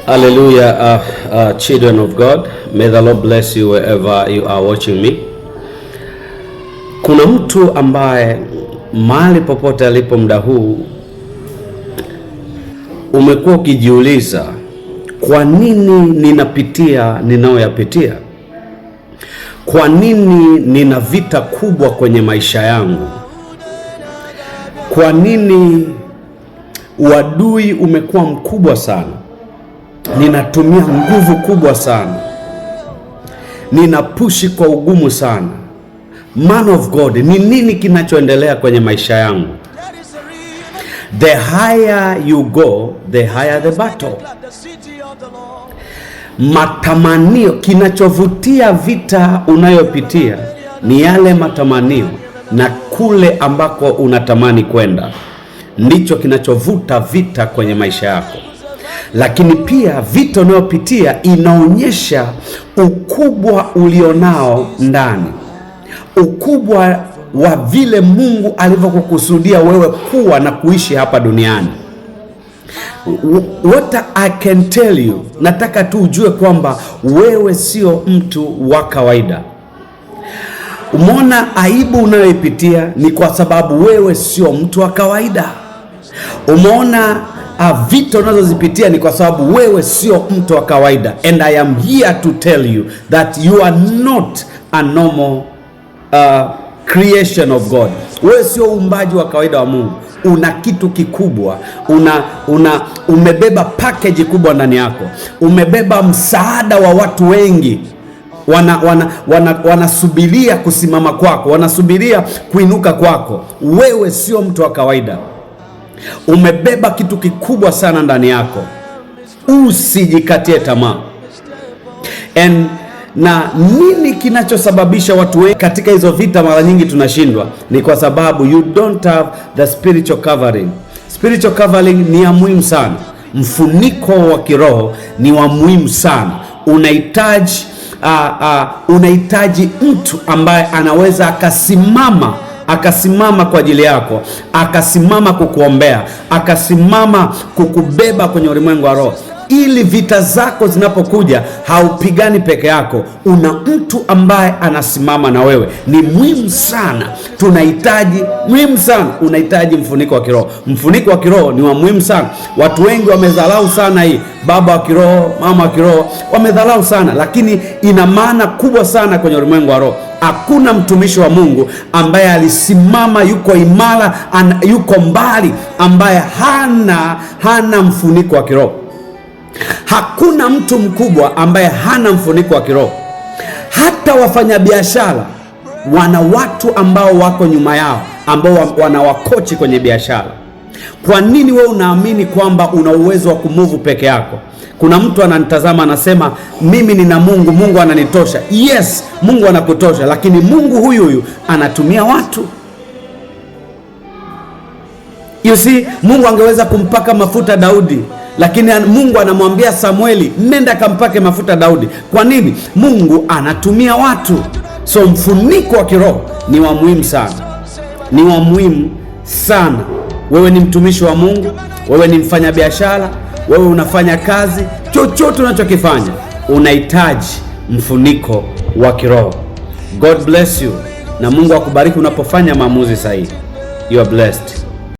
Hallelujah, children of God. May the Lord bless you wherever you are watching me. Kuna mtu ambaye mahali popote alipo muda huu umekuwa ukijiuliza, kwa nini ninapitia ninayoyapitia? Kwa nini nina vita kubwa kwenye maisha yangu? Kwa nini uadui umekuwa mkubwa sana? Ninatumia nguvu kubwa sana, ninapushi kwa ugumu sana. Man of God, ni nini kinachoendelea kwenye maisha yangu? The higher you go, the higher the battle. Matamanio, kinachovutia vita unayopitia ni yale matamanio, na kule ambako unatamani kwenda ndicho kinachovuta vita kwenye maisha yako. Lakini pia vita unayopitia inaonyesha ukubwa ulionao ndani, ukubwa wa vile Mungu alivyokukusudia wewe kuwa na kuishi hapa duniani. What I can tell you, nataka tu ujue kwamba wewe sio mtu wa kawaida. Umeona aibu unayoipitia ni kwa sababu wewe sio mtu wa kawaida. Umeona vita unazozipitia ni kwa sababu wewe sio mtu wa kawaida. And I am here to tell you that you are not a normal creation of God. Wewe sio uumbaji wa kawaida wa Mungu. Una kitu kikubwa, umebeba package kubwa ndani yako. Umebeba msaada wa watu wengi. Wanasubiria kusimama kwako, wanasubiria kuinuka kwako. Wewe sio mtu wa kawaida. Umebeba kitu kikubwa sana ndani yako. Usijikatie tamaa. Na nini kinachosababisha watu wengi katika hizo vita mara nyingi tunashindwa? Ni kwa sababu you don't have the spiritual covering. Spiritual covering ni ya muhimu sana. Mfuniko wa kiroho ni wa muhimu sana. Unahitaji mtu ambaye anaweza akasimama kwa ajili yako, akasimama kukuombea, akasimama kukubeba kwenye ulimwengu wa roho, ili vita zako zinapokuja haupigani peke yako. Una mtu ambaye anasimama na wewe. Ni muhimu sana, unahitaji mfuniko wa kiroho. Mfuniko wa kiroho ni wa muhimu sana. Watu wengi wamedharau sana hii, baba wa kiroho, mama wa kiroho, wamedharau sana, lakini ina maana kubwa sana kwenye ulimwengu wa roho. Hakuna mtumishi wa Mungu ambaye alisimama, yuko imara, yuko mbali, ambaye hana mfuniko wa kiroho. Hakuna mtu mkubwa ambaye hana mfuniko wa kiroho. Hata wafanyabiashara wana watu ambao wako nyuma yao, ambao wanawakochi kwenye biashara. Kwa nini wewe unaamini kwamba una uwezo wa kumuvu peke yako? Kuna mtu ananitazama anasema, mimi nina Mungu, Mungu ananitosha. Yes, Mungu anakutosha, lakini Mungu huyu anatumia watu. You see, Mungu angeweza kumpaka mafuta Daudi, lakini Mungu anamwambia Samueli, nenda kampake mafuta Daudi. Kwa nini? Mungu anatumia watu. So mfuniko wa kiroho ni wa muhimu sana. Ni wa muhimu sana. Wewe ni mtumishi wa Mungu, wewe ni mfanyabiashara, wewe unafanya kazi, chochote unachokifanya unahitaji mfuniko wa kiroho. God bless you, na Mungu akubariki unapofanya maamuzi sahihi. You are blessed.